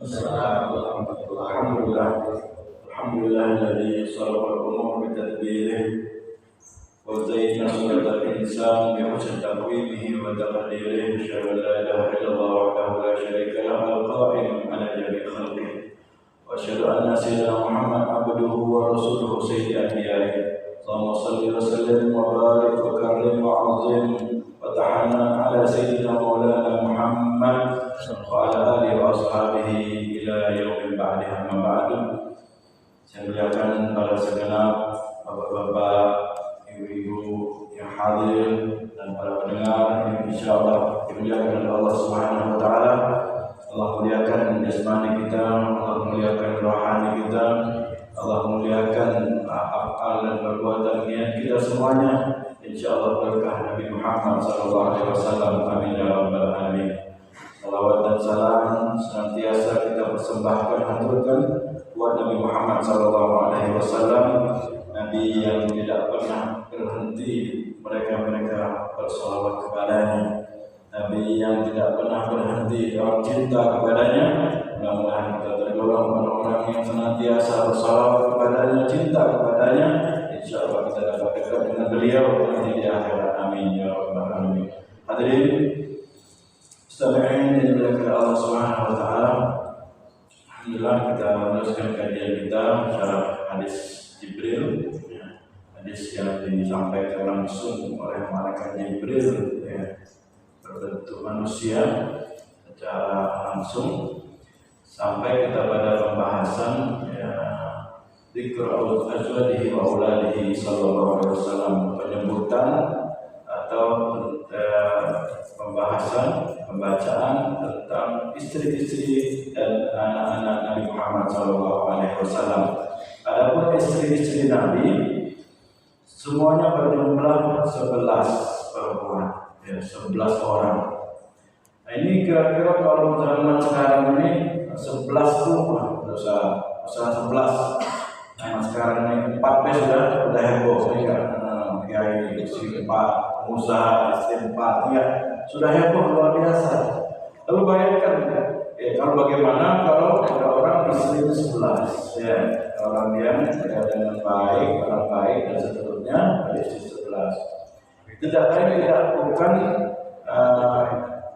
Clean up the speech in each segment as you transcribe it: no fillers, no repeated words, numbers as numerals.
Assalamualaikum warahmatullahi wabarakatuh. Alhamdulillahilladzi shalaqal umur bi tadbirih wa zayyana sunnata al-insan bi husni taqwimihi wa taqdirih. Asyhadu an la ilaha illallah wahdahu la syarika lahu al-qa'im ala jami'i khalqihi wa asyhadu anna sayyidina Muhammad abduhu wa rasuluhu sayyidil anbiya'i. Allahumma shalli wa sallim wa barik wa karrim wa 'azzim wa tahanna ala sayyidina maulana Muhammad wa ala alihi wa ashabihi ila yaumil ba'di. Amma ba'du. Saya muliakan para segenap bapak-bapak, ibu-ibu yang hadir dan para pendengar yang insyaallah dimuliakan oleh Allah Subhanahu wa taala. Allah muliakan jasmani kita, Allah muliakan rohani kita, Allah muliakan afal dan perbuatan niat kita semuanya. Insyaallah berkah Nabi Muhammad sallallahu alaihi wasallam. Amin ya rabbal alamin. Salawat dan salam senantiasa kita persembahkan, haturkan buat Nabi Muhammad sallallahu alaihi wasallam, Nabi yang tidak pernah berhenti mereka bersolawat kepadanya, Nabi yang tidak pernah berhenti orang cinta kepadanya. Mudah-mudahan kita tergolong orang-orang yang senantiasa bersolawat kepadanya, cinta kepadanya. Insyaallah kita dapat dekat dengan beliau nanti di akhirat. Amin ya rabbal alamin. Hadirin Ustadz yang dimuliakan Allah Subhanahu wa taala. Alhamdulillah kita meneruskan kajian kita syarah hadis Jibril, hadis yang disampaikan langsung oleh malaikat Jibril, berbentuk manusia secara langsung, sampai kita pada pembahasan dzikr azwajihi wa auladihi sallallahu alaihi wasallam, penyebutan atau pembacaan tentang istri-istri dan anak-anak Nabi Muhammad sallallahu alaihi wasallam. Adapun istri-istri Nabi semuanya berjumlah 11 perempuan, 11 orang. Nah, ini kira-kira kalau zaman sekarang ini 11 tuh usah 11. Nah, sekarang ini 4 sudah heboh ya. Kiai istri 4, pengusaha istri 4, ya sudah heboh luar biasa. Lalu bayangkan kalau bagaimana kalau ada orang istri 11, orang yang dengan baik, orang baik dan seterusnya, ada istri 11. Tidak lain bukan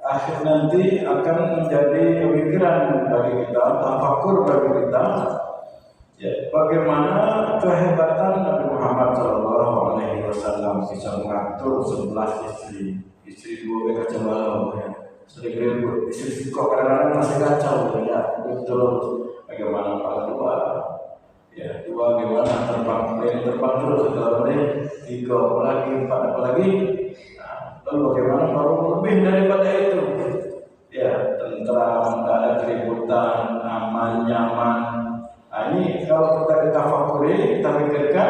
akhir nanti akan menjadi pemikiran bagi kita, tafakur bagi kita. Bagaimana kehebatan Nabi Muhammad sallallahu alaihi wasallam bisa mengatur 11 istri 2 kacau balau, sering ribut, istri kok kadang-kadang masih kacau, betul. Bagaimana kalau 2, 2 gimana terbang terus, setelah ini 3 apalagi 4 apalagi. Lalu bagaimana kalau lebih daripada itu? Tentram, tidak ada keributan, aman, nyaman. Nah, ini kalau kita tafakuri, kita pikirkan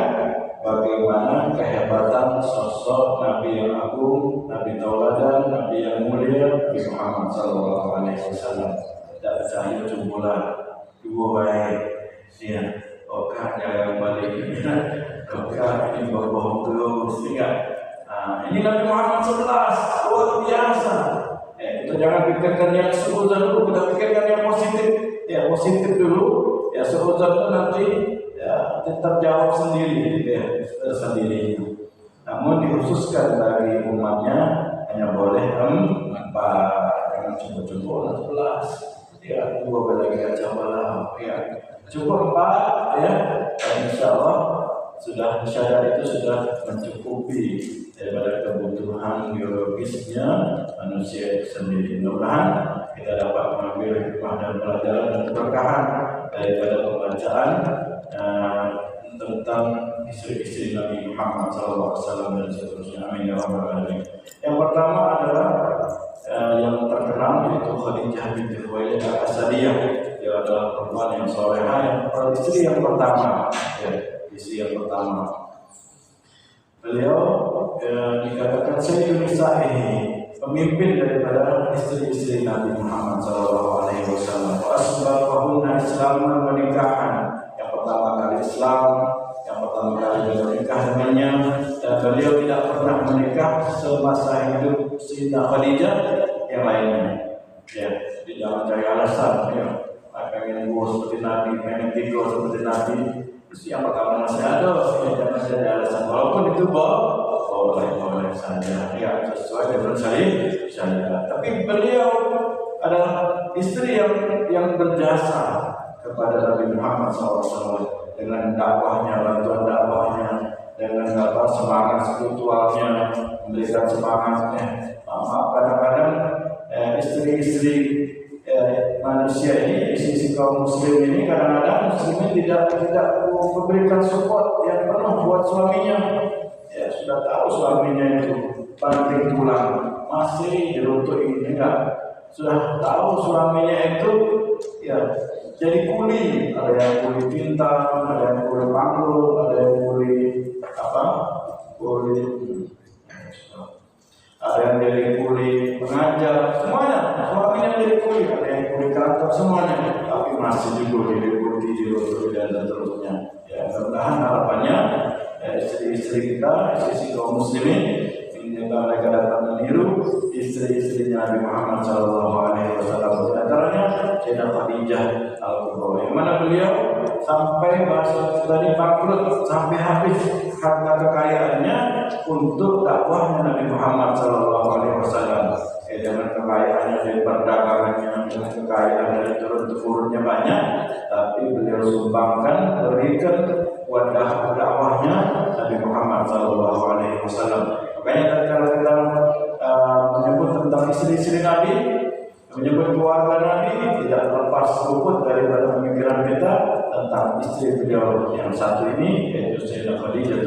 bagaimana kehebatan sosok Nabi yang agung, Nabi tauladan, Nabi yang mulia, Nabi Muhammad sallallahu alaihi wasallam. Tidak percaya jumlah 2 baik, okah jangan balik, okah ini bohong terus, Nah, ini Nabi Muhammad 11, luar biasa. Kita jangan pikirkan yang seuzon dulu, kita pikirkan yang positif, positif dulu. Seuzon itu nanti terjawab sendiri, Namun dikhususkan bagi umatnya hanya boleh 4, jangan coba-coba 11, 2 lagi kacau balau, cukup 4, dan insyaallah sudah syarat itu sudah mencukupi daripada kebutuhan biologisnya manusia itu sendiri. Mudah-mudahan kita dapat mengambil hikmah dan pelajaran dan keberkahan daripada pembacaan tentang istri-istri Nabi Muhammad SAW dan seterusnya. Amin ya rabbal alamin. Yang pertama adalah yang terkenal yaitu Khadijah binti Khuwailid al-Asadiyah. Dia adalah perempuan yang salehah, istri yang pertama, istri yang pertama. Beliau dikatakan Sayyidun Nisa'ihi, pemimpin daripada istri-istri Nabi Muhammad sallallahu alaihi wasallam. Asbabahunna islaman wa nikahan. Yang pertama kali Islam, yang pertama kali beliau menikah dengannya, dan beliau tidak pernah menikah semasa hidup Sayyidah Khadijah yang lainnya. Jadi jangan cari alasan, seperti Nabi, pengen tidur seperti Nabi. Terus yang pertama nasihat, jangan ada alasan. Walaupun itu boleh saja, ya sesuai dengan syariat. Tapi beliau adalah istri yang berjasa kepada Nabi Muhammad SAW dengan dakwahnya, bantuan dakwahnya, dengan semangat spiritualnya, memberikan semangatnya. Kadang-kadang istri-istri manusia ini, istri kaum muslim ini kadang-kadang muslimin tidak memberikan support yang penuh buat suaminya. Ya sudah tahu suaminya itu banting tulang, masih diruntuhin, enggak. Sudah tahu suaminya itu ya jadi kuli, ada yang kuli tinta, ada yang kuli panggul, ada yang kuli ada yang jadi kuli pengajar, semuanya suaminya jadi kuli, ada yang kuli kantor, semuanya, tapi masih juga diikuti dan seterusnya. Ya mudah-mudahan harapannya istri-istri kita, istri kaum muslimin, mereka dapat meniru istri-istrinya Nabi Muhammad SAW. Di antaranya Sayyidah Khadijah Al-Kubra, yang mana beliau sampai bahasa tadi bangkrut, sampai habis harta kekayaannya untuk dakwahnya Nabi Muhammad SAW. Dengan kekayaannya dari perdagangannya, dengan kekayaan dari turun-temurunnya banyak, tapi beliau sumbangkan, berikan wadah dakwahnya Nabi Muhammad SAW. Makanya kalau kita menyebut tentang istri-istri Nabi, menyebut keluarga Nabi, tidak lepas luput daripada pemikiran kita tentang istri beliau yang satu ini, yaitu Sayyidah Khadijah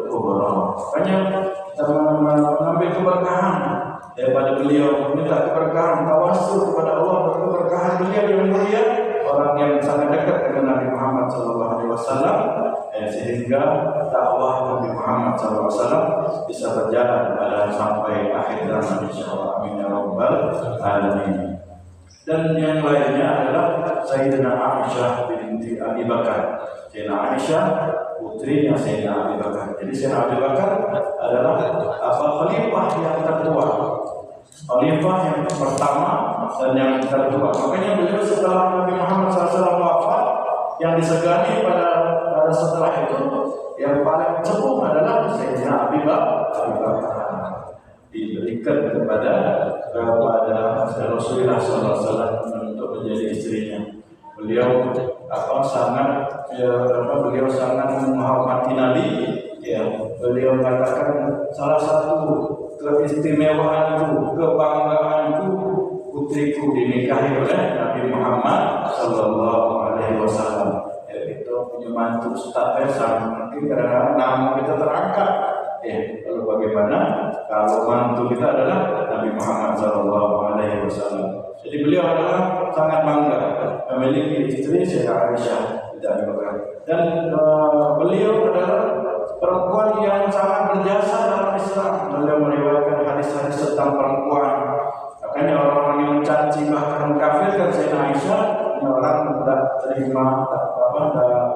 Kubra. Makanya kita mengambil keberkahan daripada beliau, minta keberkahan, tawassul kepada Allah berkeberkahan beliau yang mulia, orang yang sangat dekat dengan Nabi Muhammad SAW, sehingga dakwah Nabi Muhammad SAW bisa berjalan sampai akhir zaman insyaallah. Amin ya rabbal alamin. Dan yang lainnya adalah Sayyidina Aisyah binti Abi Bakar. Sayyidina Aisyah putrinya Sayyidina Abi Bakar. Jadi Sayyidina Abi Bakar adalah khalifah yang tertua, khalifah yang pertama dan yang tertua. Makanya beliau setelah Nabi Muhammad SAW wafat, yang disegani pada setelah itu yang paling sepuh adalah Sayyidina Abi Bakar, diberikan kepada Rasulullah SAW untuk menjadi istrinya. Beliau beliau sangat menghormati Nabi. Ya, beliau katakan salah satu keistimewaanku, kebanggaanku, putriku dinikahi oleh Nabi Muhammad SAW. Itu punya mantu Ustaz Faisal, mungkin kadang-kadang nama kita terangkat. Lalu bagaimana kalau mantu kita adalah Nabi Muhammad SAW? Jadi beliau adalah sangat bangga memiliki istri Sayyidah Aisyah binti Bakar. Dan beliau adalah perempuan yang sangat berjasa dalam Islam. Beliau meriwayatkan hadis-hadis tentang perempuan. Makanya orang-orang yang mencaci bahkan mengkafirkan Sayyidah Aisyah, orang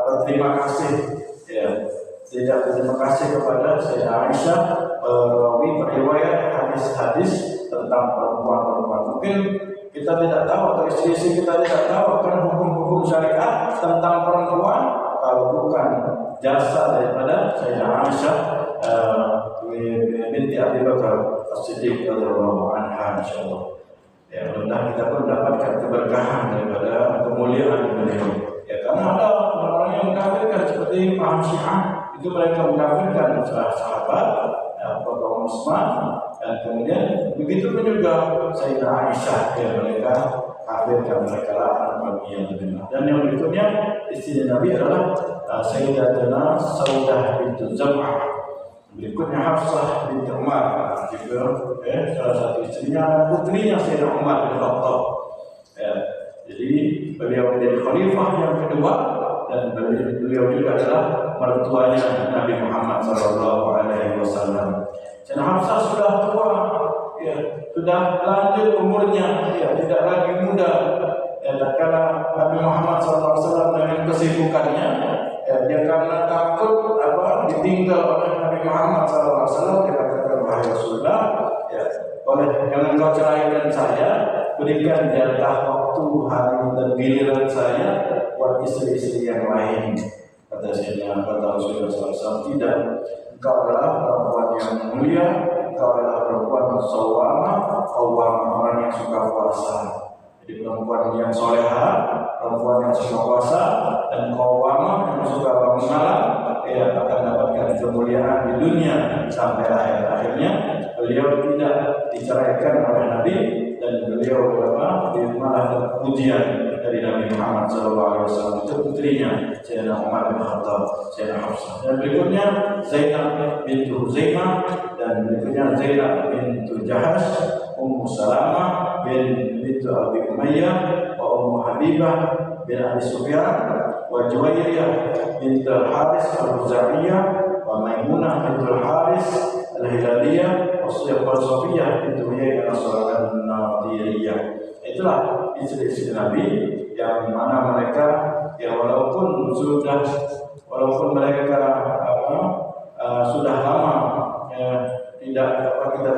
berterima kasih, ya, tidak berterima kasih kepada Sayyidah Aisyah, periwayat hadis-hadis tentang perempuan-perempuan. Mungkin kita tidak tahu, atau istri-istri kita tidak tahu kan hukum-hukum syariat tentang perempuan kalau bukan jasa daripada Sayyidah Aisyah binti Abi Bakar As-Siddiq radhiyallahu anha, insyaallah. Ya, mudah kita pun mendapatkan keberkahan daripada kemuliaan beliau. Ya, karena ada orang yang mengkafirkan seperti paham Syiah, itu mereka mengkafirkan sahabat, Rasulullah Utsman, dan kemudian begitu pun juga Sayyidah Aisyah, ya, mereka kafirkan, mereka laknat bagi yang benar. Dan yang berikutnya istri Nabi adalah Sayyidatina Saudah bintu Zam'ah. Berikutnya Hafsah binti Umar, juga salah satu istrinya, putrinya Sayyidina Umar bin Khattab. Jadi beliau menjadi khalifah yang kedua, dan beliau juga adalah mertuanya Nabi Muhammad SAW. Dan Hafsah sudah tua, ya, sudah lanjut umurnya, ya, tidak lagi muda. Tatkala Nabi Muhammad SAW dengan kesibukannya, dia karena takut ditinggal oleh Nabi Muhammad SAW, dia katakan, wahai Rasulullah, jangan kau ceraikan saya, berikan jatah waktu, hari dan giliran saya saya buat istri-istri yang lain. Kata Rasulullah SAW, tidak, engkau adalah perempuan yang mulia, engkau adalah perempuan sawamah, orang yang suka puasa. Jadi perempuan yang soleha, perempuan yang suka puasa, dan qawwamah yang suka bangun malam, akan dapatkan kemuliaan di dunia sampai akhir-akhirnya. Beliau tidak diceraikan oleh Nabi, dan beliau malah pujian dari Nabi Muhammad SAW. Itu putrinya Sayyidina Umar bin Khattab, Sayyidina Hafsah. Dan berikutnya Zainab bintu Huzaimah, dan berikutnya Zainab bintu Jahash, Ummu Salamah bintu Abi Umayyah, wa Ummu Habibah bin Abi Sufyan, wa Juwayriyah bintu Al-Haris Al-Huzaiyah, wa Maimunah bintu Al-Haris Al-Hilaliyah, wa Sofiyah bintu Huyai Al-Nadiriyah. Itulah istri-istri Nabi yang mana mereka walaupun mereka sudah lama kita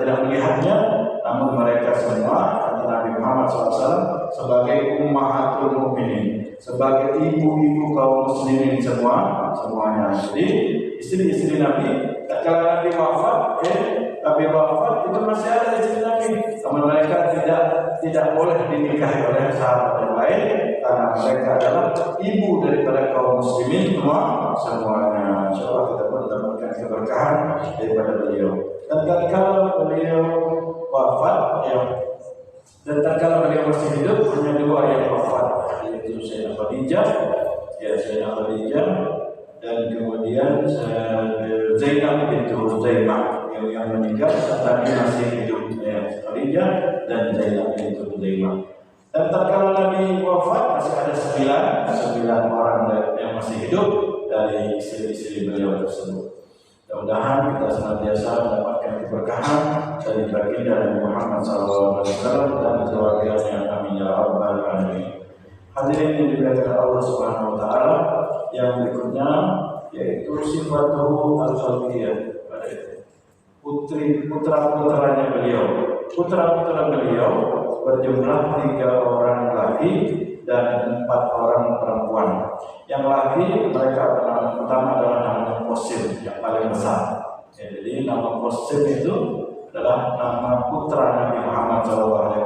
tidak melihatnya, namun mereka semua kata Nabi Muhammad SAW sebagai ummahatul mukminin, sebagai ibu-ibu kaum muslimin semuanya. Jadi istri-istri Nabi kalau Nabi wafat, itu masih ada istri Nabi. Namun mereka tidak boleh dinikahi oleh sahabat yang lain karena mereka adalah ibu daripada kaum muslimin semuanya. Insyaallah kita pun mendapatkan keberkahan daripada beliau. Dan tatkala beliau wafat, dan tatkala beliau masih hidup, hanya dua yang wafat, yaitu Sayyidah Khadijah, dan kemudian Zainab bintu Huzaimah yang meninggal saat Nabi masih hidup, Khadijah dan Zainab bintu Huzaimah. Dan tatkala Nabi wafat masih ada 9 orang yang masih hidup dari istri-istri beliau tersebut. Mudah-mudahan kita senantiasa mendapatkan keberkahan dari baginda Nabi Muhammad SAW dan keluarganya. Amin ya rabbal alamin. Hadirin yang dimuliakan Allah Subhanahu wa taala, yang berikutnya yaitu sifatuhu al-khalqiyah, putra-putranya beliau. Putra-putra beliau berjumlah 3 orang laki dan 4 orang perempuan. Yang laki mereka pertama adalah nama Qasim yang paling besar. Jadi nama Qasim itu adalah nama putra Nabi Muhammad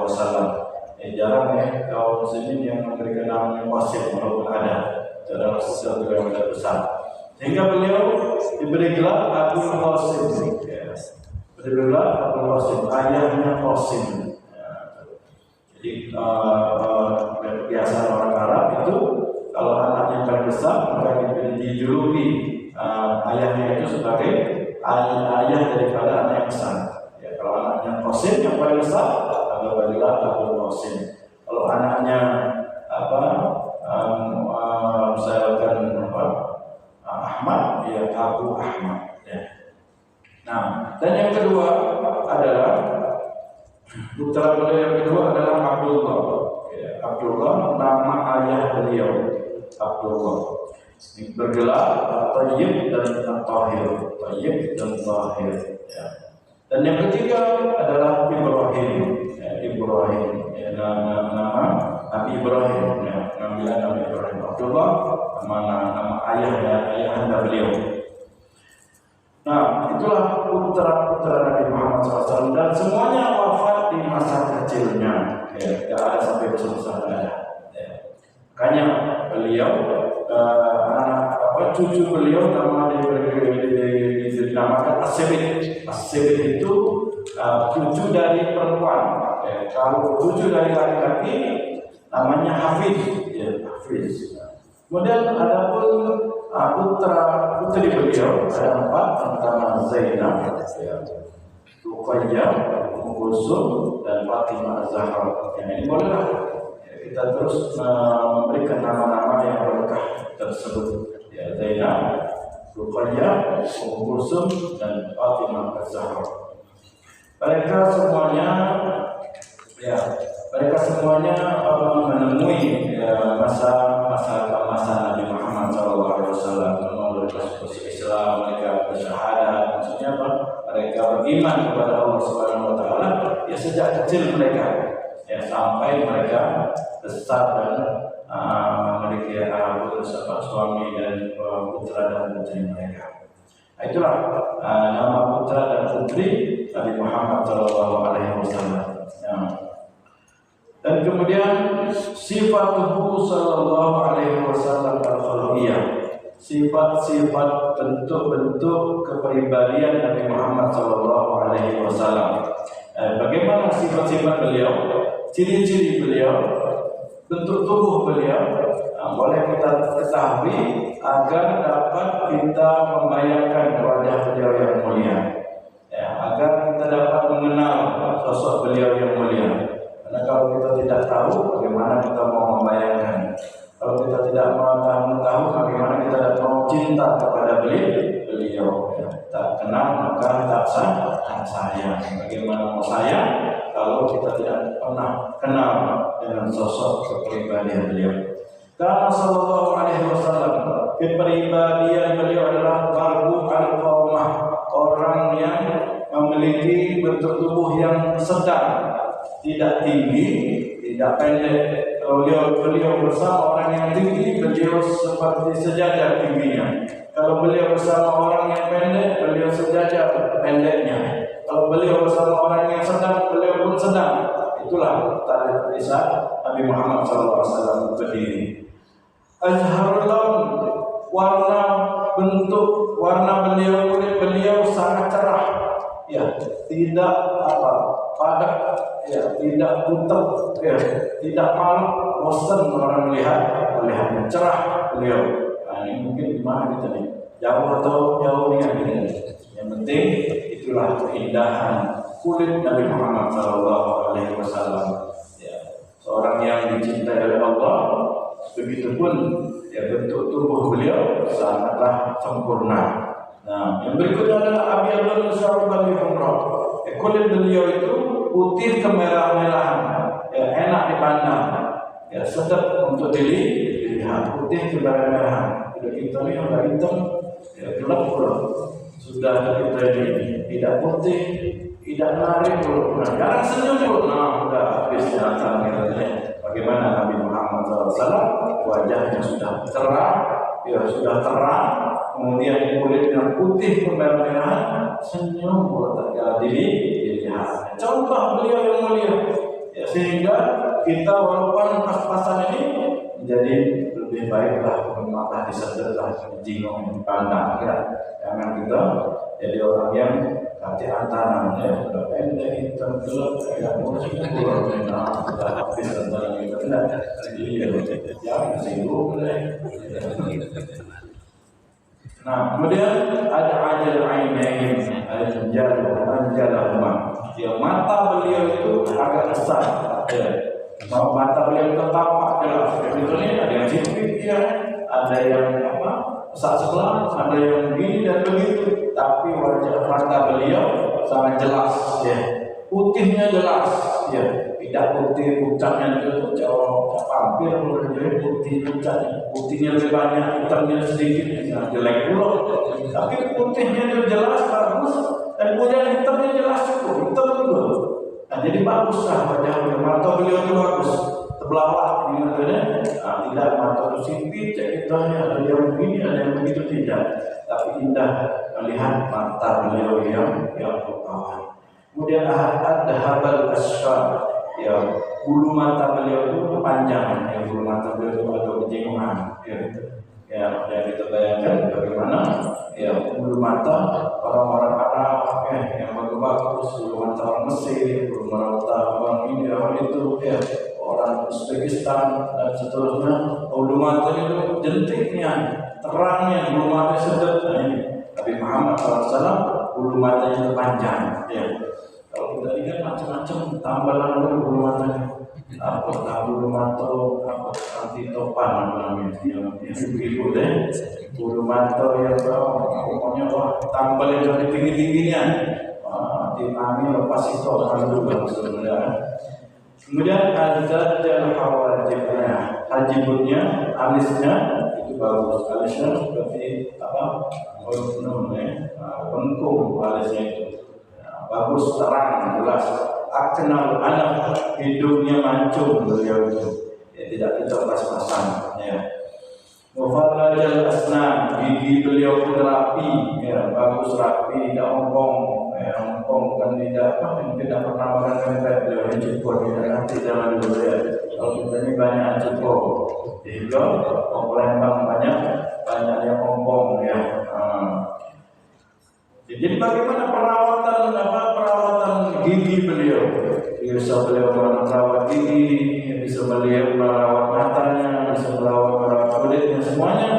SAW. Jarang kaum muslimin yang memberikan nama Qasim, walaupun ada. Itu adalah sesuatu yang besar. Sehingga beliau diberi gelar Abul Qasim. Diberi gelar Abul Qasim, ayahnya Qasim. Jadi kebiasaan orang Arab itu kalau anaknya paling besar maka dijuluki ayahnya itu sebagai ayah daripada anak yang besar. Kalau anaknya Qasim yang paling besar, maka berilah Abul Qasim. Kalau anaknya misalkan Ahmad, Abu Ahmad. Nah, dan yang kedua adalah putra beliau yang kedua adalah Abdullah. Abdullah nama ayah beliau, Abdullah. Bergelar Thayyib dan Tahir. Dan yang ketiga adalah Ibrahim. Nama Nabi Ibrahim. Nama Ibrahim. Abdullah nama ayahanda beliau. Nah, itulah putra-putra Nabi Muhammad SAW, dan semuanya wafat di masa kecilnya. Tidak ada sampai besar-besar ada. Makanya beliau, cucu beliau dinamakan As-Sibit. As-Sibit itu cucu dari perempuan. Kalau cucu dari laki-laki namanya Hafiz. Hafiz. Kemudian ada pun putri beliau ada 4, pertama Zainab, Ruqayyah, Ummu Kulsum, dan Fatimah Az-Zahra. Ini bolehlah kita terus memberikan nama-nama yang berkah tersebut. Zainab, Ruqayyah, Ummu Kulsum, dan Fatimah Az-Zahra. Mereka semuanya menemui masa Nabi Muhammad SAW, melalui proses Islam. Mereka bersyahadat, maksudnya apa? Mereka beriman kepada Allah Subhanahu Wa Taala sejak kecil mereka, sampai mereka besar dan dia suami dan putra dan putri mereka. Itulah nama putra dan putri Nabi Muhammad SAW. Dan kemudian sifatuhu sallallahu alaihi wasallam al-khuluqiyah, sifat-sifat bentuk-bentuk kepribadian Nabi Muhammad sallallahu alaihi wasallam. Bagaimana sifat-sifat beliau, ciri-ciri beliau, bentuk tubuh beliau, boleh kita ketahui agar dapat kita membayangkan wajah beliau yang mulia, agar kita dapat mengenal sosok beliau yang mulia. Karena kalau kita tidak tahu, bagaimana kita mau membayangkan? Kalau kita tidak mau tahu, bagaimana kita mau cinta kepada beliau? Tak kenal maka tak sayang. Bagaimana mau sayang kalau kita tidak pernah kenal dengan sosok kepribadian beliau? Karena sallallahu alaihi wasallam, kepribadian beliau adalah barbu al-qaumah, orang yang memiliki bentuk tubuh yang sedang, tidak tinggi, tidak pendek. Beliau bersama orang yang tinggi, beliau seperti sejajar tingginya. Kalau beliau bersama orang yang pendek, beliau sejajar pendeknya. Kalau beliau bersama orang yang sedang, beliau pun sedang. Itulah tanda bisa Nabi Muhammad SAW berdiri. Azharul laun, warna bentuk, warna beliau, kulit beliau sangat cerah. Ya, tidak padat, ya, tidak putih, ya, tidak malu, bosan orang melihatnya, cerah beliau. Nah, ini mungkin gimana kita nih, jauh atau jauh nih? Yang penting itulah keindahan kulit Nabi Muhammad SAW. Ya, seorang yang dicintai oleh Allah, begitupun ya bentuk tubuh beliau sangatlah sempurna. Nah, yang berikutnya adalah abyadul syarban li humra. Kulit beliau itu putih kemerah-merahan, ya, enak dipandang, ya, sedap untuk dilihat, putih kemerah-merahan. Sudah kita ini agak hitam, ya, gelap pula. Sudah kita ini tidak putih, tidak menarik pula. Nah, jarang senyum pula. Nah, sudah habis nyata kita. Bagaimana Nabi Muhammad SAW, wajahnya sudah cerah, ya, sudah terang. Kemudian kulitnya putih kemerah-merahan, senyum pula tatkala dilihat. Contoh beliau yang mulia, ya, sehingga kita walaupun pas-pasan ini menjadi lebih baiklah mata disedotlah jingong dipandang, ya. Jangan kita jadi orang yang hati antaran, ya, sudah pendek, hitam, gelap, ya, musik kurang, sudah habis antara kita, jangan sibuk, Nah, kemudian ada ajal ainain, anjalahuma. Ya, mata beliau itu agak besar. Ya. Mata beliau itu tampak jelas. Sebetulnya ada yang sipit, ya, ada yang besar sebelah, ada yang begini dan begitu. Tapi wajah mata beliau sangat jelas. Ya. Putihnya jelas. Ya. Tidak putih pucatnya itu jauh hampir putih pucatnya, putihnya lebih banyak, hitamnya sedikit, jelek pula. Tapi putihnya itu jelas bagus, dan kemudian hitamnya jelas cukup, hitam juga. Nah, jadi baguslah wajah beliau, mata beliau itu bagus, terbelawak ini katanya. Nah, tidak mata itu sipit, ceritanya ada yang begini, ada yang begitu, tidak. Tapi indah melihat mata beliau yang berkawan. Kemudian ada habal asfar. Ya, bulu mata beliau itu panjang, ya, bulu mata beliau itu ada kejengungan, ya, dan kita bayangkan bagaimana, ya, bulu mata orang-orang Arab, yang bagus, bulu mata orang Mesir, bulu mata orang ini, orang itu, ya, orang Uzbekistan dan seterusnya. Bulu mata itu jentiknya, terangnya, bulu mata sedap. Nabi Muhammad SAW bulu matanya itu panjang, ya. Kalau kita lihat macam-macam tambalan bulu matanya, bulu mata, anti topan namanya, yang begitu deh, bulu mata yang pokoknya tambal yang dari tinggi-tingginya, timami lepas itu juga sebenarnya. Kemudian ada jalan hawajibnya, hajibutnya, alisnya itu bagus, alisnya seperti bengkung alisnya itu. Bagus, terang, jelas. Aknal anak, hidungnya mancung beliau itu, ya, tidak kita pas-pasan, ya. Wafalajal asnan, gigi beliau pun rapi, ya, bagus rapi, tidak ompong, ya, ompong kan tidak pernah makan tempe, beliau cukup tidak nanti zaman dulu ya. Kalau kita ini banyak cukup, sehingga Palembang banyak yang ompong ya. Jadi bagaimana perawatan gigi beliau? Bisa beliau merawat gigi, bisa beliau merawat matanya, bisa merawat kulitnya, semuanya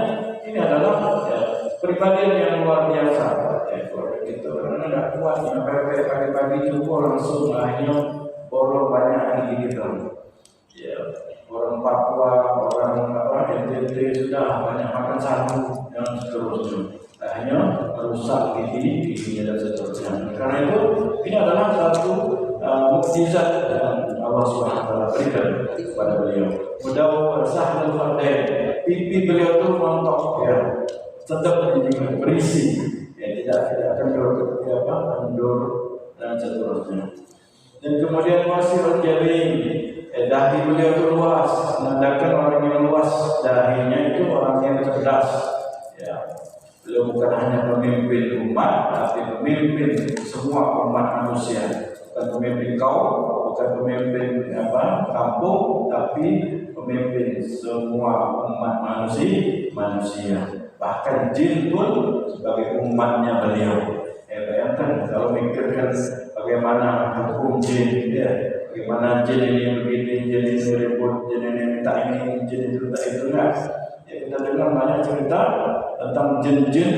ini adalah ya, pribadian yang luar biasa. Ya, kalau gitu karena tidak kuat, pagi-pagi cukup langsung akhirnya bolong banyak gigi kita. Ya, orang Papua, orang NTT sudah banyak makan sagu dan seterusnya. Akhirnya merusak giginya dan seterusnya. Karena itu ini adalah satu mukjizat yang Allah Subhanahu wa taala berikan kepada beliau. Mudah sahlul khadai, pipi beliau itu montok ya, tetap berisi, ya tidak akan mundur dan seterusnya. Dan kemudian wasirul jabin, dahi beliau itu luas, menandakan orang yang luas dahinya itu orang yang cerdas. Ya, beliau bukan hanya pemimpin umat, tapi pemimpin semua umat manusia. Bukan pemimpin kaum, bukan pemimpin kampung, tapi pemimpin semua umat manusia. Bahkan jin pun sebagai umatnya beliau. Bayangkan kalau mikirkan bagaimana hukum jin, ya, bagaimana jin ini begini, jin ini ribut, jin ini minta ini, jin itu minta itu, enggak. Ya, kita dengar banyak cerita tentang jin-jin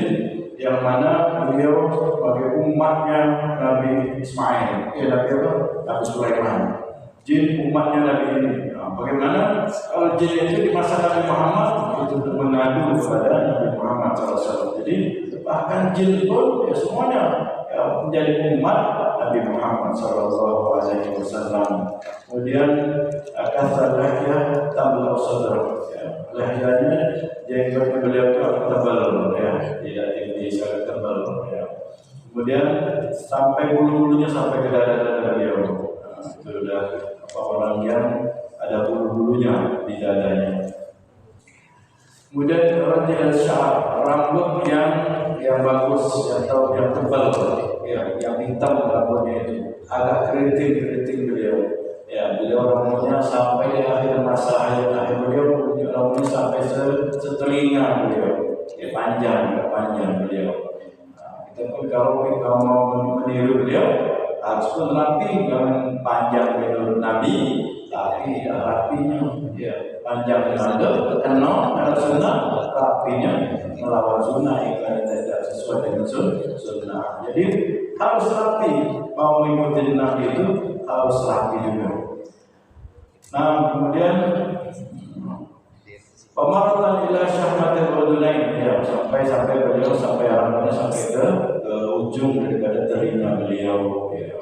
yang mana beliau sebagai umatnya Nabi Ismail, Nabi Sulaiman, jin umatnya Nabi ini. Nah, bagaimana kalau jin itu di masa Nabi Muhammad itu mengadu kepada Nabi Muhammad SAW. Jadi bahkan jin pun ya semuanya ya, menjadi umat Nabi Muhammad SAW. Kemudian kata lahya tambah sadar, lahyanya jenggotnya beliau itu tebal ya, tidak tinggi sangat tebal ya. Kemudian sampai bulu-bulunya sampai ke dada beliau. Itu sudah orang yang ada bulu-bulunya di dadanya. Kemudian rajul syar, rambut yang bagus atau yang tebal ya, yang hitam rambutnya itu agak keriting beliau. Ya, beliau rambutnya sampai di akhir masa hayat beliau, rambutnya sampai setelinga beliau. Ya, panjang beliau. Nah, kita pun kalau mau meniru beliau harus pun rapi, jangan panjang menurut Nabi, tapi rapinya ya panjang ada kenal ada sunnah, rapinya melawan sunnah yang tidak sesuai dengan sunnah. Jadi harus rapi, mau mengikuti Nabi itu harus rapi juga. Nah, kemudian pemaratan ila syahmatil udunain ya, sampai beliau sampai rambutnya sampai ke ujung daripada telinga beliau ya.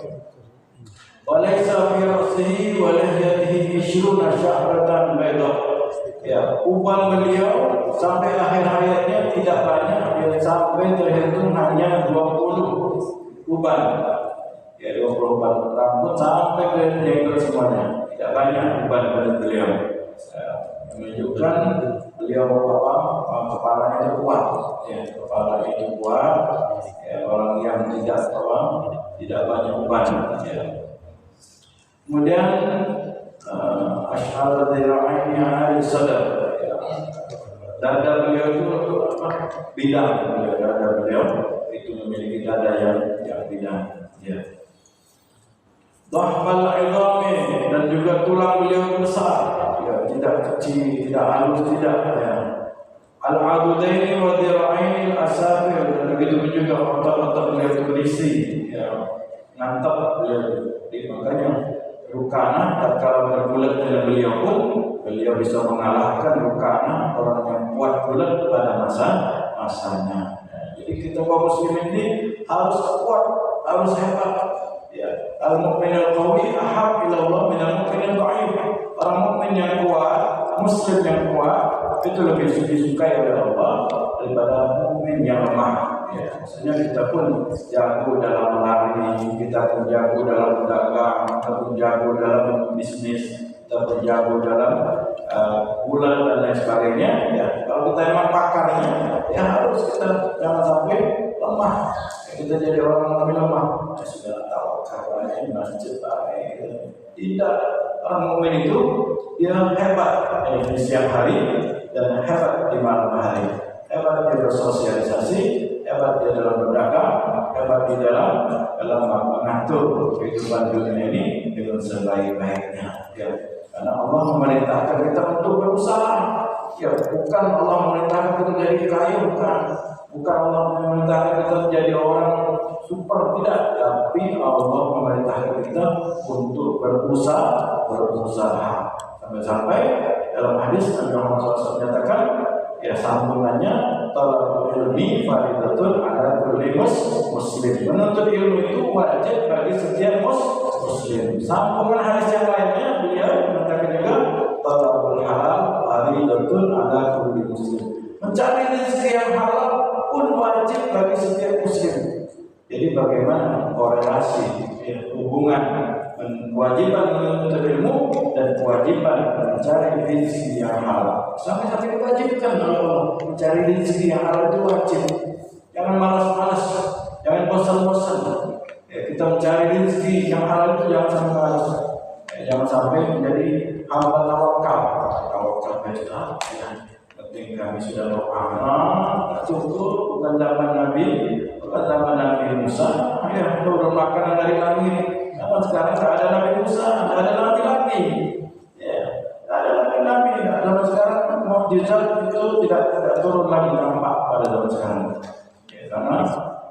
Walaysa fi ra'sihi wa lihyatihi 20 sya'ratan baydah. Ya, uban beliau sampai akhir hayatnya tidak banyak, ya, sampai terhitung hanya 20 uban. Ya, 20 uban rambut sampai ke jenggot semuanya. Tidak banyak uban pada beliau. Menunjukkan beliau kepalanya itu kuat, ya, kepala itu kuat, ya, orang yang tidak banyak uban, ya. Kemudian asyhar dzira'aini ahli sadar, ya. Dada beliau itu bidang, ya, dada beliau itu memiliki dada yang bidang, ya. Dhahmal idhami, dan juga tulang beliau besar, ya, tidak kecil, tidak halus, tidak, ya. Al-adudaini wa dhira'aini al-asafir, dan begitu juga otot-otot beliau itu berisi, ya, ngantap beliau. Makanya Rukana tatkala berbulat dengan beliau pun beliau bisa mengalahkan Rukana, orang yang kuat bulat pada masanya. Jadi kita kaum muslimin ini harus kuat, harus hebat. Ya, al-mu'min al-qawi ahab ila Allah min al-mu'min al-dha'if. Orang mukmin yang kuat, muslim yang kuat itu lebih disukai oleh Allah daripada mukmin yang lemah. Ya, maksudnya kita pun jago dalam lari, kita pun jago dalam berdagang, kita pun jago dalam bisnis, kita pun jago dalam bulan dan lain sebagainya. Ya, kalau kita emang pakarnya, ya harus kita jangan sampai lemah. Kita jadi orang lebih lemah. Ya, sudah tahu kabarnya masjid gitu. Tidak, orang mukmin itu dia hebat di siang hari dan hebat di malam hari. Hebat di bersosialisasi, hebat di dalam berdagang, hebat di dalam mengatur kehidupan dunia ini dengan sebaik-baiknya. Ya. Karena Allah memerintahkan kita untuk berusaha. Ya, bukan Allah memerintahkan kita jadi kaya, bukan Allah memerintahkan kita menjadi orang super, tidak. Tapi Allah memerintahkan kita untuk berusaha. Sampai-sampai dalam hadis Nabi Muhammad SAW menyatakan, ya sambungannya talabul ilmi faridatun ala kulli muslim. Menuntut ilmu itu wajib bagi setiap muslim. Sambungan hadis yang lainnya beliau mengatakan juga talabul halal faridatun ala kulli muslim. Mencari rezeki yang halal pun wajib bagi setiap muslim. Jadi bagaimana korelasi hubungan kewajiban menuntut ilmu dan kewajiban mencari rezeki yang halal. Sampai diwajibkan oleh Allah mencari rezeki yang halal itu wajib. Jangan malas-malas, jangan bosan-bosan. Ya, kita mencari rezeki yang halal itu jangan sampai malas. Jangan sampai menjadi hamba tawakal. Tawakal saja. Penting kami sudah berpahala, cukup bukan zaman Nabi, bukan zaman Nabi Musa. Ya, turun makanan dari langit. Namun sekarang tidak ada Nabi Musa, tidak ada Nabi lagi. Ya, tidak ada lagi Nabi. Zaman sekarang mukjizat itu tidak turun lagi nampak pada zaman sekarang. Ya, karena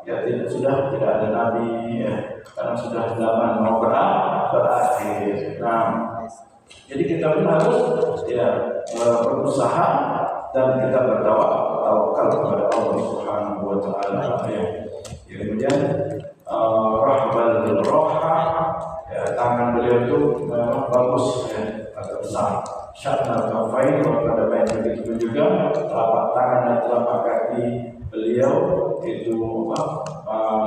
ya sudah tidak ada Nabi. Ya, karena sudah zaman mau berakhir. Nah, jadi kita pun harus berusaha dan kita bertawakal kepada Allah Subhanahu wa taala. Ya. Kemudian rahbal roha, ya, tangan beliau itu bagus, ya, agak besar. Syatnal kafain, pada baik begitu juga telapak tangan dan telapak kaki beliau itu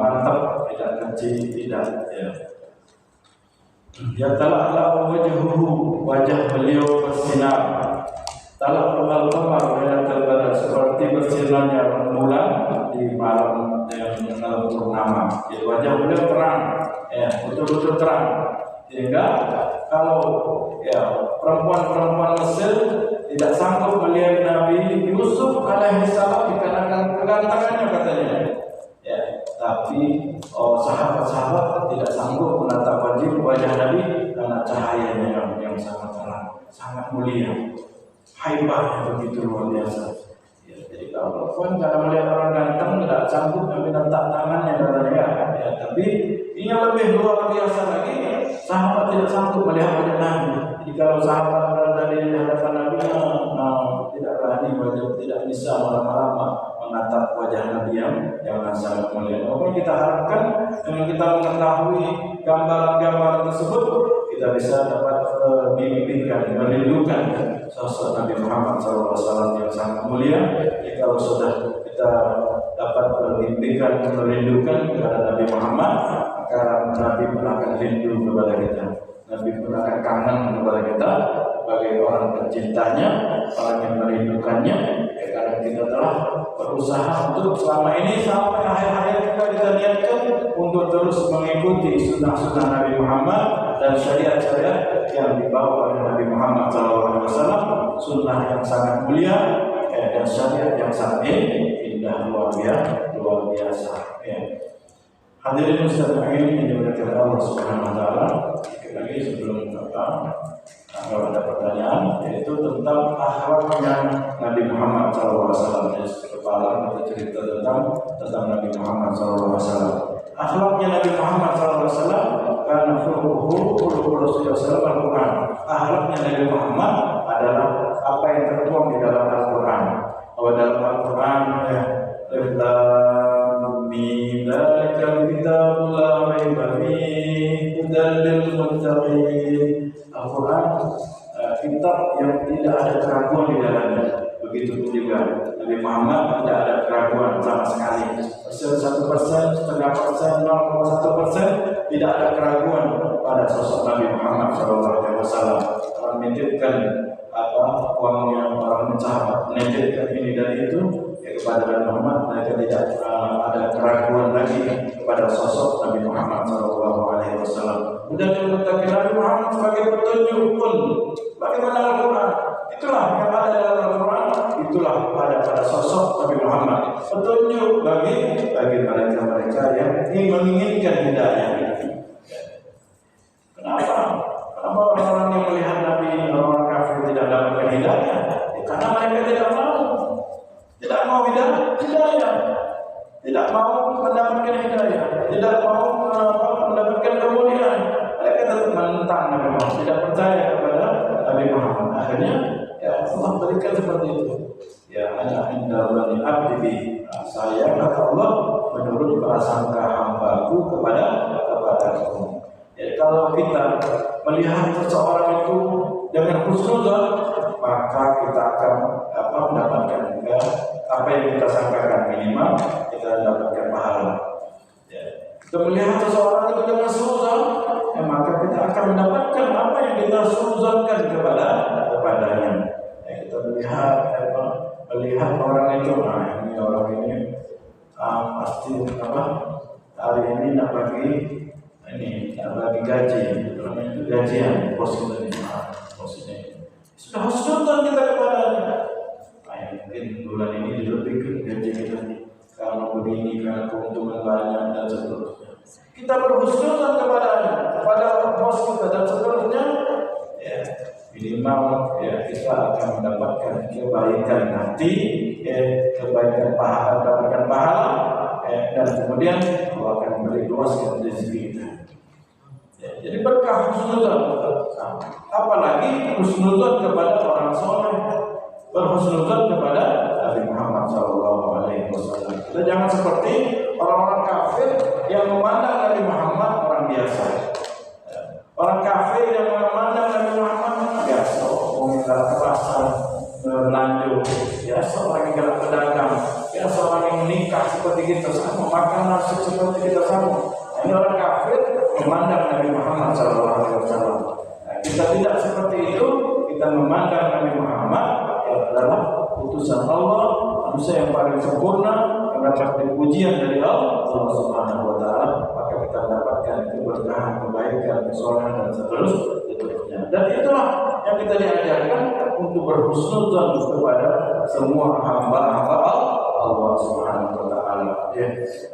mantap, tidak kecil, tidak. Ya. Ya tala'la wajhuhu, wajah beliau bersinar. Tala'la al-qamar lailatal badr, seperti bersinarnya rembulan di malam yang purnama. Jadi wajah beliau terang, ya, betul-betul terang. Sehingga kalau ya perempuan-perempuan Mesir tidak sanggup melihat Nabi Yusuf alaihissalam dikarenakan kegantengannya katanya. Ya, tapi sahabat-sahabat tidak sanggup menatap wajah Nabi karena cahayanya yang sangat terang, sangat mulia, haibahnya begitu luar biasa. Ya, jadi kalau perempuan melihat orang ganteng tidak sanggup menatap tangannya katanya, ya, tapi ini yang lebih luar biasa lagi, sahabat tidak sanggup melihat wajah Nabi. Jadi kalau sahabat berada di hadapan Nabi, tidak berani wajah, tidak bisa lama-lama menatap wajah Nabi yang sangat mulia. Apa yang kita harapkan dengan kita mengetahui gambaran-gambaran tersebut, kita bisa dapat mimpikan, merindukan sosok Nabi Muhammad SAW yang sangat mulia. Jadi kalau sudah kita dapat mimpikan, merindukan kepada Nabi Muhammad, maka Nabi pun akan rindu kepada kita. Nabi pun akan kangen kepada kita sebagai orang pencintanya, orang yang merindukannya. Ya, karena kita telah berusaha untuk selama ini sampai akhir hayat kita niatkan untuk terus mengikuti sunnah-sunnah Nabi Muhammad dan syariat-syariat yang dibawa oleh Nabi Muhammad SAW, sunnah yang sangat mulia dan syariat yang sangat indah, luar biasa. Ya. Hadirin muslimin yang dimuliakan Allah Subhanahu wa taala, sedikit lagi sebelum kalau ada pertanyaan, yaitu tentang akhlaknya Nabi Muhammad SAW. Kepala kita cerita tentang Nabi Muhammad SAW. Akhlaknya Nabi Muhammad SAW karena khuluquhu Rasulullah SAW Al-Quran. Akhlaknya Nabi Muhammad adalah apa yang tertuang di dalam Al-Quran. Bahwa dalam Al-Quran Dzalikal kitabul la raiba fihi hudal lil muttaqin. Al-Quran kitab yang tidak ada keraguan di dalamnya. Begitu juga Nabi Muhammad tidak ada keraguan sama sekali. 1%, 0,5%, 0,1% tidak ada keraguan pada sosok Nabi Muhammad SAW. Orang menitipkan uangnya orang sahabat menitipkan ini dan itu ya kepada Nabi Muhammad, mereka tidak ada keraguan lagi kepada sosok Nabi Muhammad SAW. Dan yang menetapkan Nabi Muhammad sebagai petunjuk pun bagaimana Al-Quran, itulah yang ada dalam Al-Quran, itulah ada pada sosok Nabi Muhammad, petunjuk bagi mereka yang menginginkan hidayah. Kenapa orang-orang yang melihat Nabi, orang kafir tidak dapatkan hidayah? Ya, karena mereka tidak mau hidayah, tidak mau mendapatkan hidayah, tidak mau mendapatkan kemuliaan. Mereka tetap menentang Nabi Muhammad, tidak percaya kepada Nabi Muhammad. Akhirnya ya Allah berikan seperti itu. Ya, ana indallahil abdi, saya kata Allah menurut prasangka hambaku kepadaku. Ya, kalau kita melihat seseorang itu dengan husnuzon, maka kita akan mendapatkan apa yang kita sangkakan, minimal kita mendapatkan pahala. Ya. Kita melihat seseorang itu dengan suuzon, ya, maka kita akan mendapatkan apa yang kita suuzonkan kepadanya. Ya, kita melihat orang itu, ini orang ini pasti hari ini nak bagi gaji, itu gajian bos kita ini, sudah husnuzon kita kepadanya. Mungkin bulan ini dilebihkan gaji kita nih, kalau begini, kalau keuntungan banyak dan seterusnya. Kita berhusnuzon kepada bos kita dan seterusnya. Ya, minimal ya kita akan mendapatkan kebaikan nanti, kebaikan pahala, mendapatkan pahala, dan kemudian Allah akan memberi luaskan rezeki kita. Ya, jadi berkah husnuzon, apalagi husnuzon kepada orang soleh, berhusnuzon kepada Nabi Muhammad SAW. Kita jangan seperti orang-orang kafir yang memandang Nabi Muhammad orang biasa. Orang kafir yang memandang Nabi Muhammad biasa, mengelar ke pasar, belanja, biasa orang yang gerak pedagang, biasa orang yang menikah seperti kita sama, makan nasi seperti kita sama. Ini orang kafir memandang Nabi Muhammad SAW. Kita tidak seperti itu. Kita memandang Nabi Muhammad adalah utusan Allah, manusia yang paling sempurna, mendapat pujian dari Allah Subhanahu wa taala, maka kita mendapatkan keberkahan, kebaikan, kesolehan dan seterusnya. Dan itulah yang kita diajarkan untuk berhusnuzon kepada semua hamba-hamba Allah Subhanahu wa taala. Ya,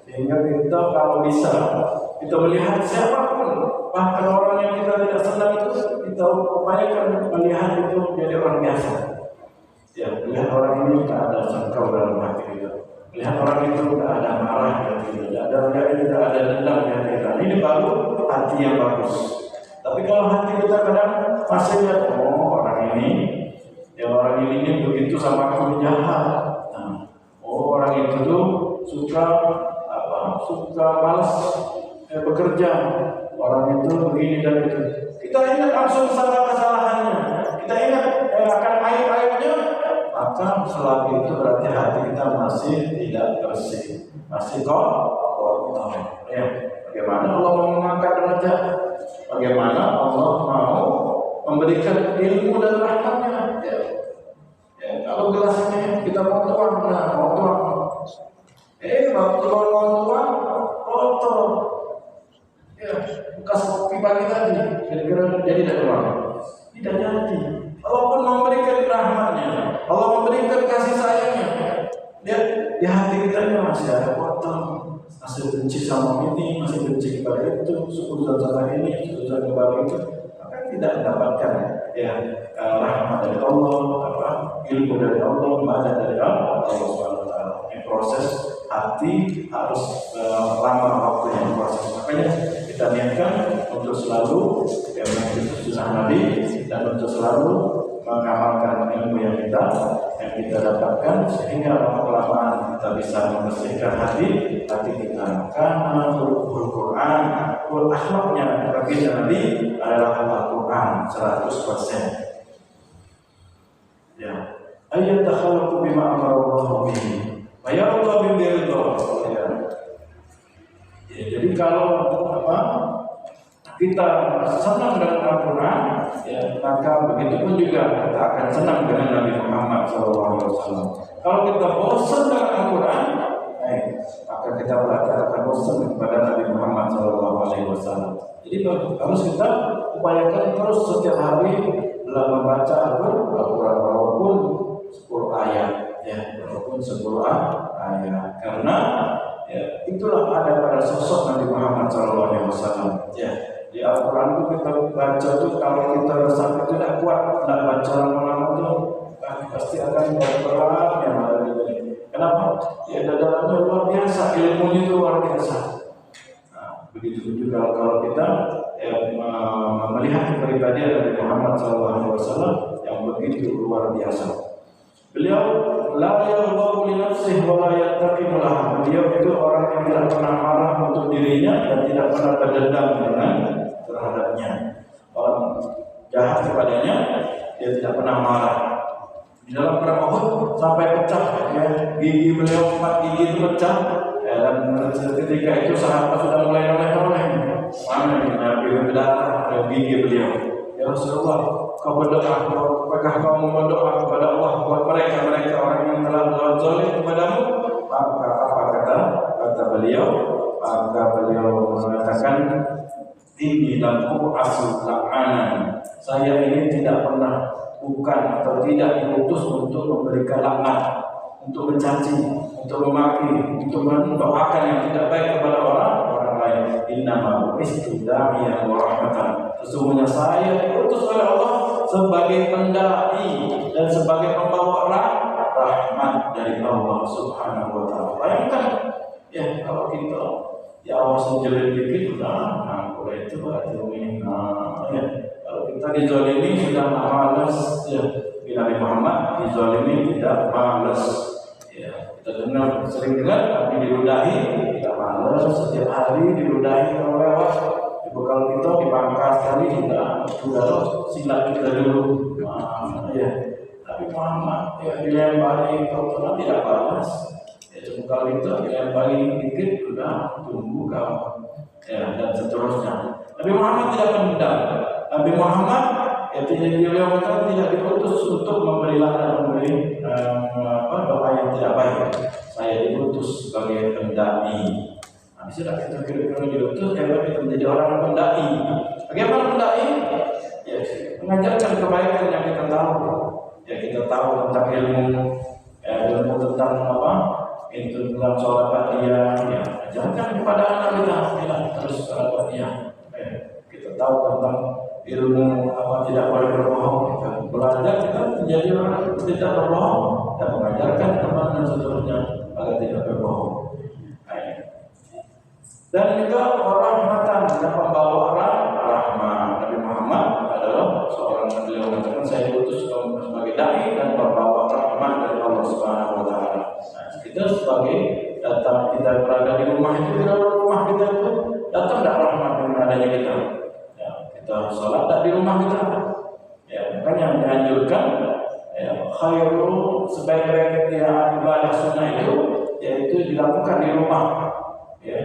sehingga kita kalau bisa kita melihat siapapun, bahkan orang yang kita tidak senang itu, kita upayakan melihat itu menjadi orang biasa. Ya, melihat orang ini tak ada sangkau dalam hati kita. Lihat orang itu tidak ada marah dan tidak ada dendam di hati kita. Ini baru hati yang bagus. Tapi kalau hati kita kadang masih lihat, orang ini begitu sama aku jahat. Orang itu tuh suka malas bekerja. Orang itu begini dan itu. Kita ingat langsung kesalahannya. Kita ingat akan aib-aibnya. Maka selagi itu berarti hati kita masih tidak bersih, masih kotor. Ya, bagaimana Allah mau mengangkat derajat? Bagaimana Allah mau memberikan ilmu dan rahmatnya? Ya, kalau gelasnya kita mau tuang, waktu mau tuang kotor. Ya, bekas kopi pagi tadi, kira-kira jadi dari mana? Tidak jadi. Allah pun memberikan rahmatnya, Allah memberikan kasih sayangnya. Lihat di hati kita masih ada kotor, masih benci sama ini, masih benci kepada itu, suku sama ini, suku kepada itu, maka tidak mendapatkan rahmat dari Allah, ilmu dari Allah, ibadah dari Allah Subhanahu wa taala. Proses hati harus lama waktu yang proses. Makanya kita niatkan untuk selalu mengikuti sunnah Nabi dan untuk selalu mengamalkan ilmu yang kita dapatkan, sehingga lama-kelamaan kita bisa membersihkan hati kita. Karena Al-Quran, akhlaknya bagi Nabi adalah Al-Quran 100%. Ya, ayat takhalaqu bima amara Allah bihi. Bayarullah bin Ridho. Ya, jadi kalau kita senang dengan Al-Quran, ya, maka begitu pun juga kita akan senang dengan Nabi Muhammad SAW. Kalau kita bosan dengan Al-Quran, maka kita berarti akan bosan kepada Nabi Muhammad SAW. Jadi harus kita upayakan terus setiap hari dalam membaca Al-Quran walaupun 10 ayat, ya, walaupun 10 ayat, karena ya, itulah ada pada sosok Nabi Muhammad SAW. Ya, di Al-Quran itu kita baca tuh, kalau kita sampai tidak kuat tidak baca lama-lama tuh pasti akan berat yang ada di sini. Kenapa? Ya, dalamnya luar biasa, ilmunya itu luar biasa. Nah, begitu juga kalau kita melihat kepribadian Nabi Muhammad SAW yang begitu luar biasa. Beliau la yaghdhabu li nafsihi wa la yantaqimu laha. Beliau itu orang yang tidak pernah marah untuk dirinya dan tidak pernah berdendam terhadapnya. Orang jahat kepadanya, dia tidak pernah marah. Di dalam perang Uhud sampai pecah, ya, gigi beliau 4 gigi itu pecah, ya, dan ketika itu sahabat sudah mulai noleh-noleh. Mana ini Nabi berdarah dari gigi beliau. Ya Rasulullah, kau berdoa, apakah kau berdoa kepada Allah buat mereka orang yang telah berbuat zalim kepadamu? Maka apa kata beliau? Maka beliau mengatakan, ini dan asal la'anan. Saya ini tidak pernah, bukan atau tidak diutus untuk memberikan laknat, untuk mencaci, untuk memaki, untuk mendoakan yang tidak baik kepada orang lain. Innama bu'istu da'iyan wa rahmatan. Sesungguhnya saya diutus oleh Allah sebagai pendai dan sebagai pembawa rahmat dari Allah Subhanahu wa taala. Bayangkan, ya, kalau kita ya awas menjerit dikit sudah, kalau itu berarti ini. Ya, kalau kita dizalimi sudah malas, ya, Nabi Muhammad dizalimi tidak malas. Ya, kita dengar sering dengar Nabi diludahi tidak malas, setiap hari diludahi kalau lewat. Kalau kita dipangkas sekali sudah silat kita dulu. Ya, tapi Muhammad ya dilempari kalau tidak balas. Ya, cuma kalau itu dilempari dikit sudah tunggu kau. Ya, dan seterusnya. Nabi Muhammad tidak pendam. Nabi Muhammad ya beliau tidak diutus untuk memberi laknat, memberi doa yang tidak baik. Saya diutus sebagai pendai. Sudah kita kira-kira diutus, kalau kita menjadi orang pendai. Bagaimana pendai? Ya, mengajarkan kebaikan yang kita tahu. Ya, kita tahu tentang ilmu, ya, ilmu tentang apa? Itu tentang sholat ba'diyah. Ya, ajarkan kepada anak kita, ya, terus sholat ba'diyah. Ya, kita tahu tentang ilmu apa tidak boleh berbohong. Kita belajar, kita menjadi orang yang tidak berbohong dan mengajarkan teman dan seterusnya agar tidak berbohong. Dan juga rahmatan, dan pembawa rahmat. Nabi Muhammad adalah seorang yang beliau mengatakan, saya diutus sebagai dai dan pembawa rahmat dari Allah Subhanahu wa taala. Nah, kita sebagai datang, kita berada di rumah itu, di dalam rumah kita itu datang tidak rahmat dengan adanya kita. Ya, kita sholat di rumah kita. Ya, makanya yang dianjurkan, ya, khairu sebaik-baiknya ibadah sunnah itu yaitu dilakukan di rumah. Ya,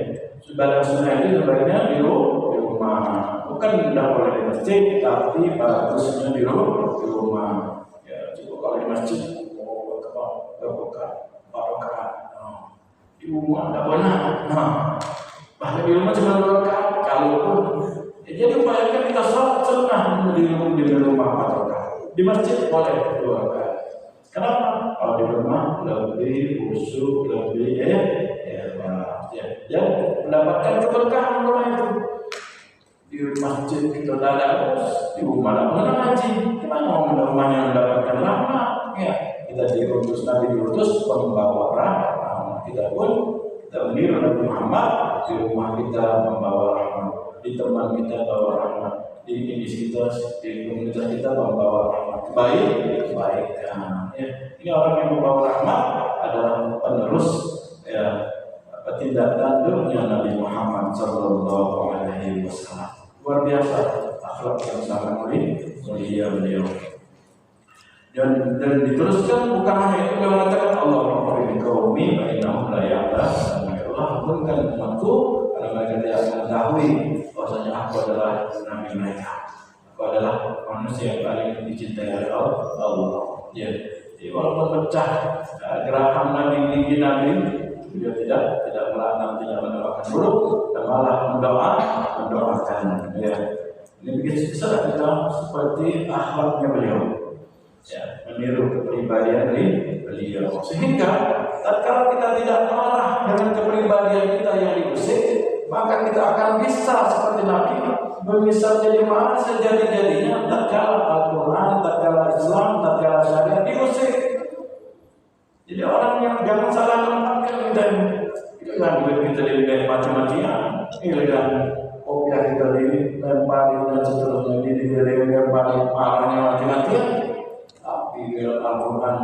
ibadah sunnah itu sebaiknya di rumah, bukan tidak boleh di masjid, tapi bagusnya di rumah. Ya, cukup kalau di masjid buka barokah. Di rumah tidak benar. Bahkan di rumah cuma barokah. Kalaupun ya, jadi upayakan kita sholat sunnah di rumah barokah. Di masjid boleh 2 rakaat. Kenapa? Kalau di rumah lebih khusyuk, lebih ya, mendapatkan keberkahan rumah itu. Di masjid kita tidak ada di rumah tidak pernah ngaji. Kita mau rumahnya mendapatkan rahmat. Ya, kita diutus, Nabi diutus pembawa rahmat. Kita pun kita meniru Nabi Muhammad, di rumah kita membawa rahmat, di teman kita bawa rahmat, di kita, di komunitas kita membawa rahmat. Kebaikan. Ya, ini orang yang membawa rahmat adalah penerus, ya, tindak tanduknya Nabi Muhammad Sallallahu Alaihi Wasallam. Luar biasa akhlak yang sangat mulia beliau. Dan diteruskan bukan hanya itu, beliau mengatakan Allah memberi kaumi bainahum la ya'lam. Allah ampunikan umatku karena mereka tidak mengetahui bahwasanya aku adalah Nabi mereka. Aku adalah manusia yang paling dicintai oleh Allah. Ya, jadi walaupun pecah gerakan Nabi tinggi Nabi, beliau tidak melarang, tidak mendoakan buruk, dan malah mendoakan. Ya, ini begitu besar kita seperti akhlaknya beliau. Ya, meniru kepribadian beliau. Sehingga tatkala kita tidak marah dengan kepribadian kita yang diusik, maka kita akan bisa seperti Nabi, bisa jadi marah sejadi-jadinya tatkala Al-Quran, tatkala Islam, tatkala syariat diusik. Jadi orang yang jangan salah menempatkan dan duit kita dilempar mati-matian, dengan kopiah kita dilempar dan seterusnya dilempar parahnya mati-matian. Tapi bila Al-Quran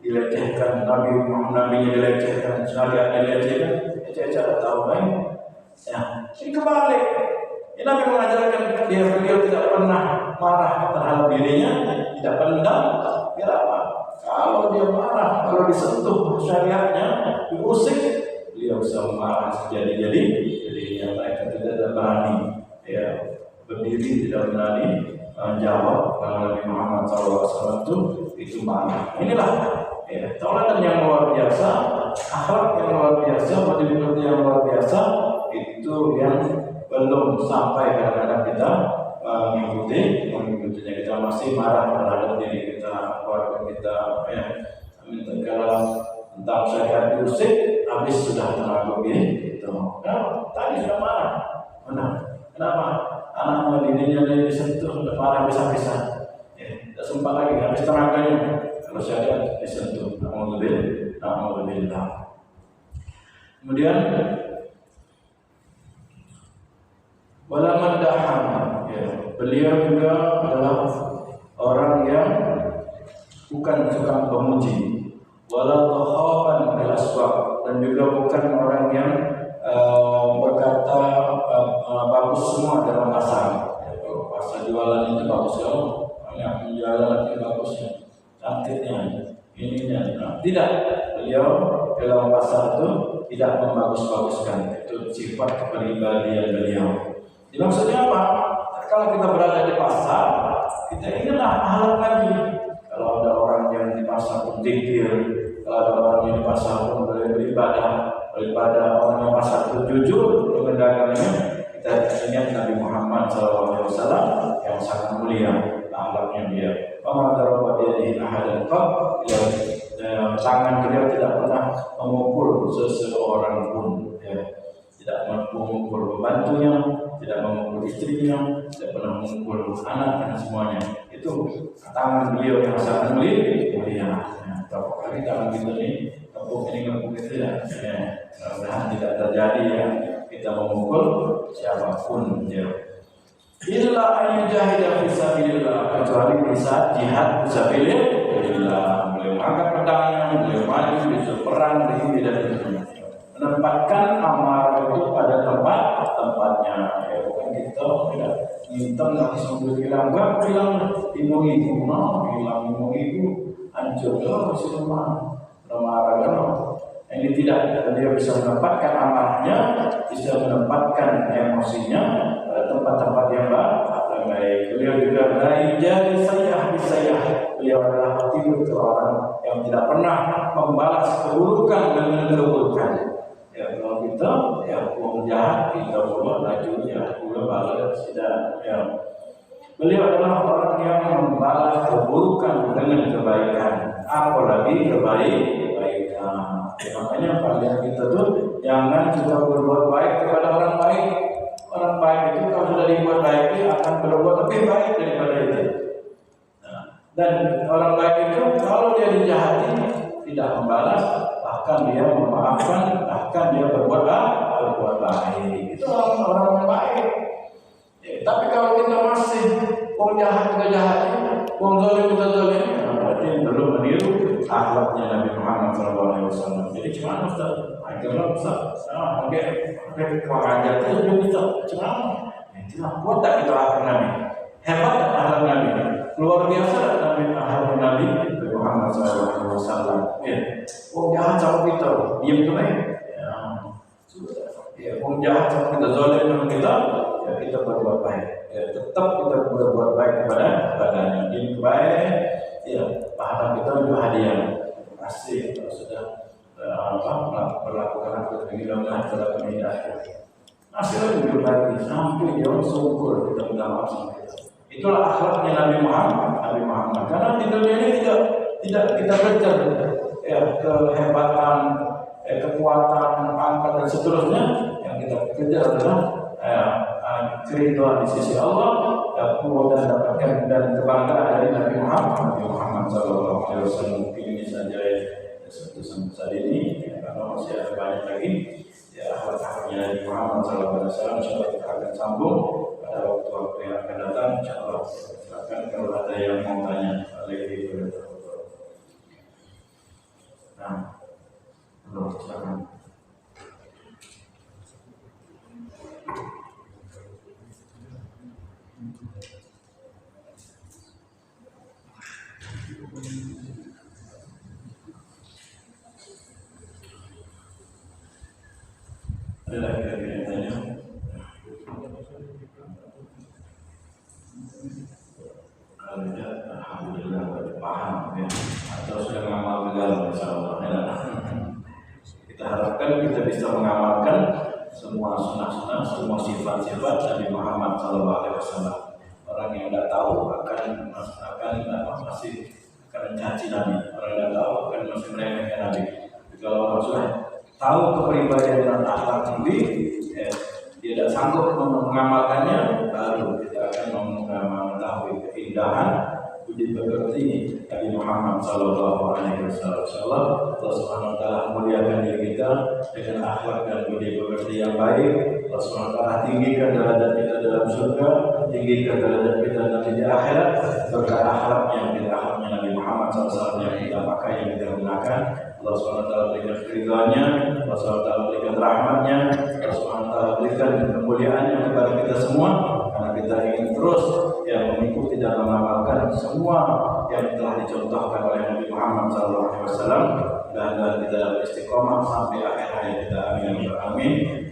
dilecehkan, Nabi dilecehkan, syariat dilecehkan, cara tahu baik. Ya, ini kebalik. Ini Nabi mengajarkan beliau tidak pernah marah terhadap dirinya, tidak pendam. Biar apa? Kalau dia marah, kalau disentuh syariatnya, diusik, beliau bisa marah jadi mereka tidak berani, ya, berdiri tidak berani menjawab kalau Nabi Muhammad SAW itu marah. Inilah ya, tauladan yang luar biasa, akhlak yang luar biasa, motivasi yang luar biasa, itu yang belum sampai kadang-kadang kita mengikutinya. Kita masih marah terhadap diri kita, keluarga kita, ya. Kalau tentang syariat diusik, habis sudah terlalu gitu. Nah, tadi sudah marah. Kenapa? Anaknya dirinya disentuh, sudah marah bisa-bisa. Ya, tidak sempat lagi, habis tenaganya. Kalau syariat disentuh, alhamdulillah. Kemudian walaman daham, ya, beliau juga adalah orang yang bukan tukang pemuji, walau khaban bil aswaq, dan juga bukan orang yang berkata bagus semua dalam pasar. Pasar jualan itu bagus ya, banyak jualan itu bagusnya, cantiknya, ininya. Nah, tidak, beliau dalam pasar itu tidak membagus-baguskan. Itu sifat kepribadian beliau. Maksudnya apa? Kalau kita berada di pasar, kita ingatlah akhlak Nabi. Kalau ada orang yang di pasar pun zikir, kalau ada orang yang di pasar pun beribadah, daripada orang yang pasar itu jujur dengan dagangnya, kita ingat Nabi Muhammad SAW yang sangat mulia akhlaknya dia. Wa daraba biyadihi ahadan qab, tangan beliau tidak pernah memukul seseorang pun, ya. Tidak memukul pembantunya, tidak memukul istrinya, tidak pernah memukul anak dan semuanya. Itu tangan beliau yang sangat mulia. Berapa kali tangan kita ini tepuk itu ya. Mudah-mudahan tidak terjadi ya kita memukul siapapun, ya. Illa ayyujahida fisabilillah, kecuali bisa jihad fisabilillah. Beliau angkat pedangnya, beliau maju, bisa perang dan menempatkan amarah itu pada tempatnya. Ya, bukan kita tidak minta langsung bilang ibu-ibu, hancur masih marah. Ini tidak, dia bisa menempatkan amarahnya, bisa menempatkan emosinya pada tempat-tempat yang baik. Beliau juga dari jadi saya. Beliau adalah tipe orang yang tidak pernah membalas keburukan dengan keburukan. Ya, kalau kita uang jahat kita boleh laju ya, boleh balas tidak. Ya. Beliau adalah orang yang membalas keburukan dengan kebaikan, apalagi kebaikan. Makanya kalian kita tuh jangan kita berbuat baik kepada orang baik. Orang baik itu kalau sudah dibuat baik dia akan berbuat lebih baik daripada itu. Dan orang baik itu kalau dia dijahati tidak membalas, bahkan dia memaafkan, bahkan dia berbuat baik. Itu orang yang baik. Tapi kalau kita masih orang jahat kita jahati, orang zalim kita zalim, berarti belum meniru akhlaknya Nabi Muhammad SAW. Jadi gimana Ustaz? Akhirnya Ustaz, pakai kewajiban itu bisa ceramah. Tidak kuat tak kita akhlak Nabi? Hebat tak akhlak Nabi? Luar biasa Nabi akhlak Nabi Muhammad SAW. Ya, orang jahat sama kita, diam tu baik. Ya, orang jahat sama kita, zalim sama kita, ya kita berbuat baik, ya tetap kita berbuat baik kepada badannya. Ini baik, ya pahala kita juga hadiah pasti kalau sudah berlakukan apa mudah-mudahan terdapat hidayah. Hasilnya juga lagi sampai dia syukur kita minta maaf sama kita. Itulah akhlaknya Nabi Muhammad. Karena di dunia ini tidak kita kejar ya kehebatan, kekuatan, pangkat dan seterusnya. Yang kita kejar adalah keridhaan di sisi Allah, dan dapatkan dan kebanggaan dari Nabi Muhammad SAW. Mungkin ini saja satu saat ini, karena masih ada banyak lagi ya akhlak-akhlaknya Nabi Muhammad SAW. Insyaallah kita akan sambung pada waktu-waktu yang akan datang. Insyaallah silakan kalau ada yang mau tanya lagi. Nah, silakan. Ada lagi yang tanya? Kalau tidak, alhamdulillah paham ya. Atau sudah mengamal dalam insyaallah ya. Kita harapkan kita bisa mengamalkan semua sunnah-sunnah, semua sifat-sifat Nabi Muhammad SAW. Orang yang tidak tahu akan masih akan mencaci Nabi. Orang yang tidak tahu akan masih meremehkan Nabi. Kalau orang sudah tahu kepribadian dan akhlak Nabi, dia tidak sanggup mengamalkannya, baru kita akan mengetahui keindahan budi pekerti Nabi Muhammad SAW. Insyaallah Allah Subhanahu Wa Taala muliakan diri kita dengan akhlak dan budi pekerti yang baik. Allah Subhanahu Wa Taala tinggikan derajat kita dalam surga, tinggikan derajat kita nanti di akhirat berkat akhlaknya Nabi Muhammad SAW yang kita pakai, yang kita gunakan. Allah Subhanahu Wa Taala berikan keridhaannya, Allah Subhanahu Wa Taala berikan rahmatnya, Allah Subhanahu Wa Taala berikan kemuliaannya kepada kita semua, karena kita ingin terus yang mengikuti dan mengamalkan semua yang telah dicontohkan oleh Nabi Muhammad SAW, dan kita istiqomah sampai akhir hayat kita. Amin.